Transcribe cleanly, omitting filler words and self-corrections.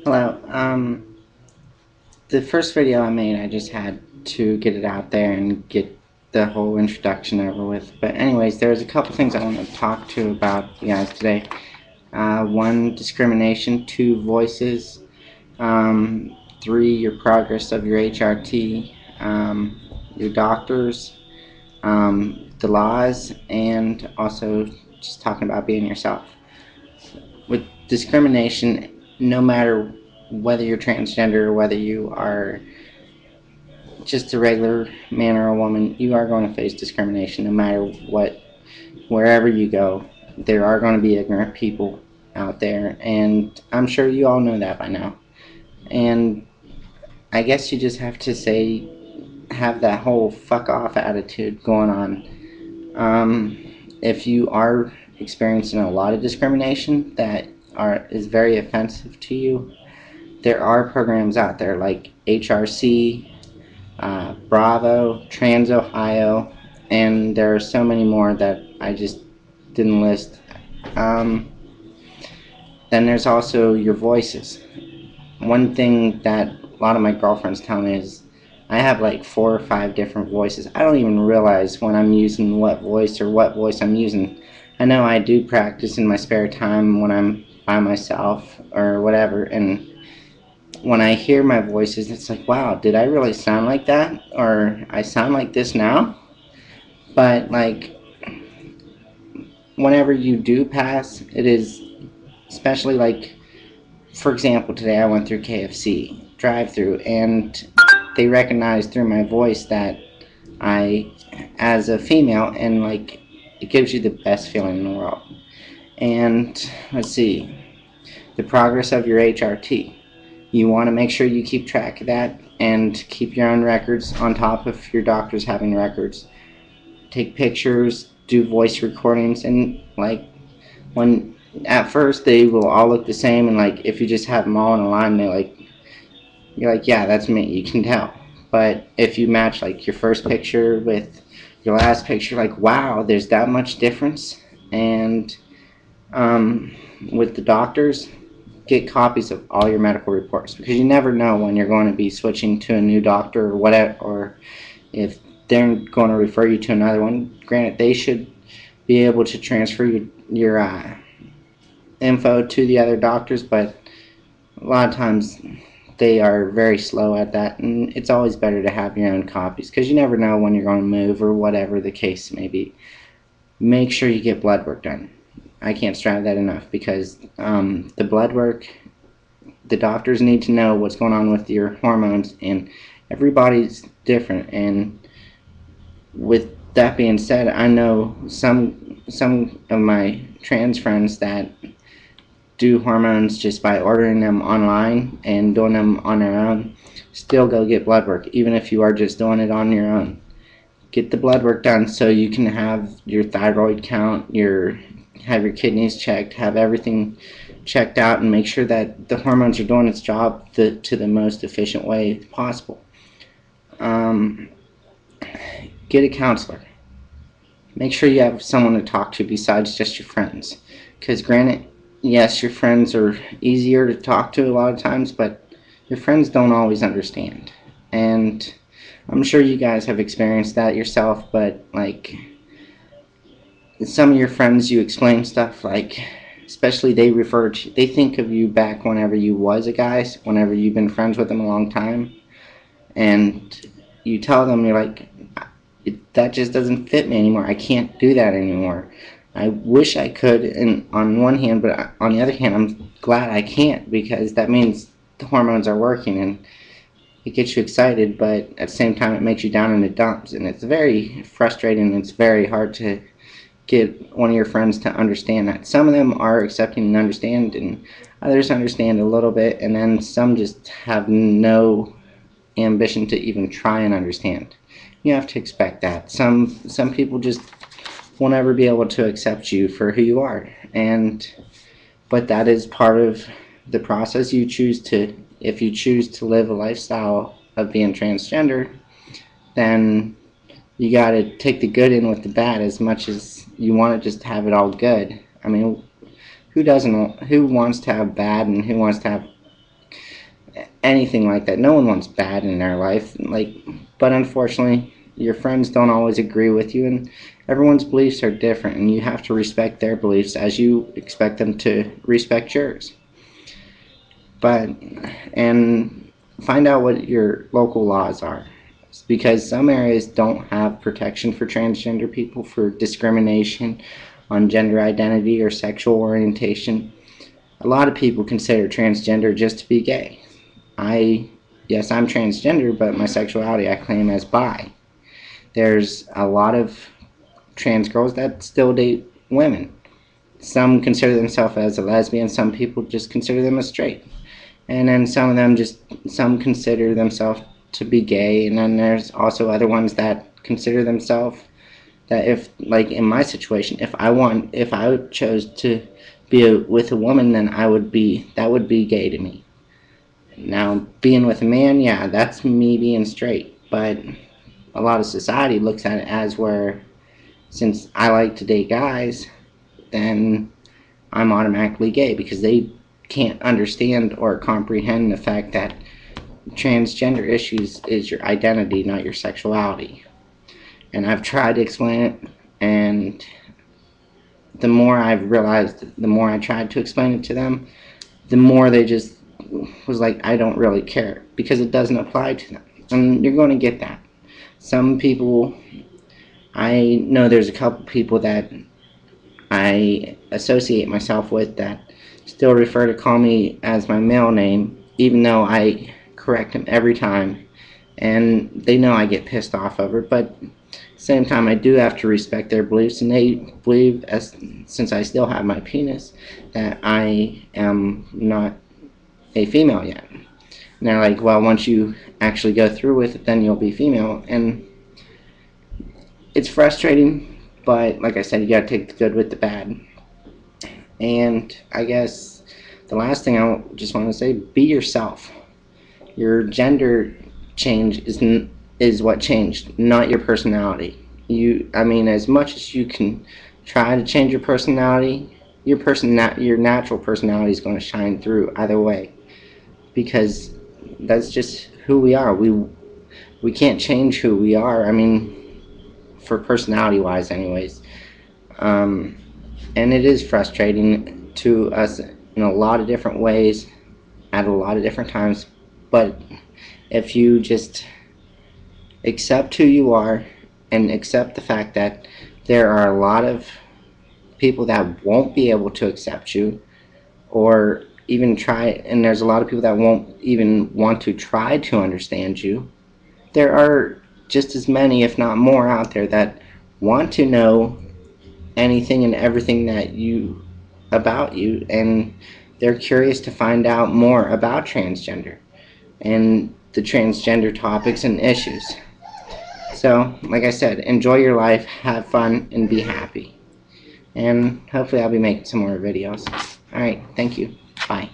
Hello. The first video I made, I just had to get it out there and get the whole introduction over with. But anyways, there's a couple things I want to talk to about you guys today. One, discrimination. Two, voices. Three, your progress of your HRT. Your doctors. The laws, and also just talking about being yourself. With discrimination, no matter whether you're transgender or whether you are just a regular man or a woman, you are going to face discrimination no matter what. Wherever you go, there are going to be ignorant people out there, and I'm sure you all know that by now. And I guess you just have to have that whole fuck off attitude going on. If you are experiencing a lot of discrimination that is very offensive to you, there are programs out there like HRC, Bravo, Trans Ohio, and there are so many more that I just didn't list. Then there's also your voices. One thing that a lot of my girlfriends tell me is I have like 4 or 5 different voices. I don't even realize when I'm using what voice or what voice I'm using. I know I do practice in my spare time when I'm by myself or whatever, and when I hear my voices, it's like, wow, did I really sound like that? Or I sound like this now? But like, whenever you do pass, it is, especially like, for example, today I went through KFC drive-through, and they recognized through my voice that I, as a female, and like, it gives you the best feeling in the world. And let's see, the progress of your HRT. You want to make sure you keep track of that and keep your own records on top of your doctors having records. Take pictures, do voice recordings, and like, when at first they will all look the same, and like if you just have them all in a line, you're like, yeah, that's me, you can tell. But if you match like your first picture with your last picture, like, wow, there's that much difference. And with the doctors, get copies of all your medical reports, because you never know when you're going to be switching to a new doctor or whatever, or if they're going to refer you to another one. Granted, they should be able to transfer your info to the other doctors, but a lot of times they are very slow at that, and it's always better to have your own copies, because you never know when you're going to move or whatever the case may be. Make sure you get blood work done. I can't stress that enough, because the blood work, the doctors need to know what's going on with your hormones, and everybody's different. And with that being said, I know some of my trans friends that do hormones just by ordering them online and doing them on their own. Still go get blood work, even if you are just doing it on your own. Get the blood work done so you can have your thyroid count, have your kidneys checked, have everything checked out, and make sure that the hormones are doing its job to the most efficient way possible. Get a counselor. Make sure you have someone to talk to besides just your friends. Because granted, yes, your friends are easier to talk to a lot of times, but your friends don't always understand. And I'm sure you guys have experienced that yourself, but like, some of your friends, you explain stuff like, especially they think of you back whenever you was a guy, whenever you've been friends with them a long time, and you tell them, you're like, that just doesn't fit me anymore. I can't do that anymore. I wish I could, and on one hand, but on the other hand, I'm glad I can't, because that means the hormones are working, and it gets you excited, but at the same time it makes you down in the dumps, and it's very frustrating, and it's very hard to get one of your friends to understand that. Some of them are accepting and understand, and others understand a little bit, and then some just have no ambition to even try and understand. You have to expect that. Some people just won't ever be able to accept you for who you are, but that is part of the process. If you choose to live a lifestyle of being transgender, then you got to take the good in with the bad, as much as you want to just have it all good. I mean, who wants to have bad, and who wants to have anything like that. No one wants bad in their life. But unfortunately, your friends don't always agree with you, and everyone's beliefs are different, and you have to respect their beliefs as you expect them to respect yours. And find out what your local laws are, because some areas don't have protection for transgender people for discrimination on gender identity or sexual orientation. A lot of people consider transgender just to be gay. Yes, I'm transgender, but my sexuality I claim as bi. There's a lot of trans girls that still date women. Some consider themselves as a lesbian, some people just consider them as straight. And then some consider themselves to be gay, and then there's also other ones that consider themselves that, if like in my situation, if I chose to be with a woman, then that would be gay to me. Now, being with a man, yeah, that's me being straight, but a lot of society looks at it as where, since I like to date guys, then I'm automatically gay, because they can't understand or comprehend the fact that transgender issues is your identity, not your sexuality. And I've tried to explain it, and the more I've realized, the more I tried to explain it to them, the more they just was like, I don't really care, because it doesn't apply to them. And you're going to get that. Some people, I know there's a couple people that I associate myself with that still refer to call me as my male name, even though I correct them every time, and they know I get pissed off over it. But at the same time, I do have to respect their beliefs, and they believe, since I still have my penis, that I am not a female yet. And they're like, well, once you actually go through with it, then you'll be female. And it's frustrating, but like I said, you gotta take the good with the bad. And I guess the last thing I just want to say, be yourself. Your gender change is what changed, not your personality. As much as you can try to change your personality, your natural personality is going to shine through either way, because that's just who we are. We can't change who we are. For personality wise, anyways. And it is frustrating to us in a lot of different ways at a lot of different times. But if you just accept who you are, and accept the fact that there are a lot of people that won't be able to accept you, or even try, and there's a lot of people that won't even want to try to understand you. There are just as many, if not more, out there that want to know anything and everything about you, and they're curious to find out more about transgender and the transgender topics and issues. So, like I said, enjoy your life, have fun, and be happy. And hopefully I'll be making some more videos. Alright, thank you. Bye.